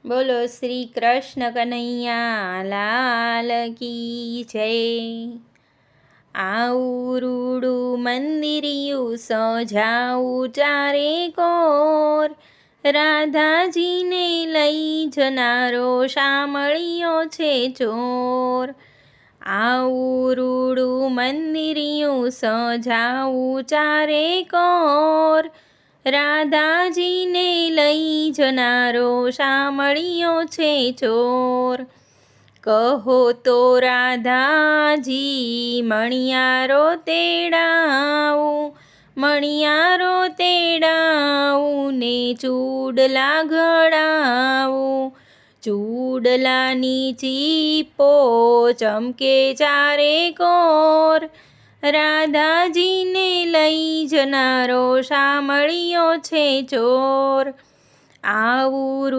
બોલો શ્રી કૃષ્ણ કનૈયા લાલ કી જય. આવું રૂડું મંદિરિયું સજાવું ચારે કોર, રાધાજીને લઈ જનારો શામળિયો છે ચોર. આવું રૂડું મંદિરિયું સજાવું ચારે કોર, રાધાજીને લઈ જનારો શામળિયો છે ચોર. કહો તો રાધાજી મણિયારો તેડાવું, મણિયારો તેડાવું ને ચૂડલા ઘડાવું. ચૂડલાની ચીપો ચમકે ચારે કોર, રાધાજીને લઈ જનારો શામળિયો છે ચોર. આવું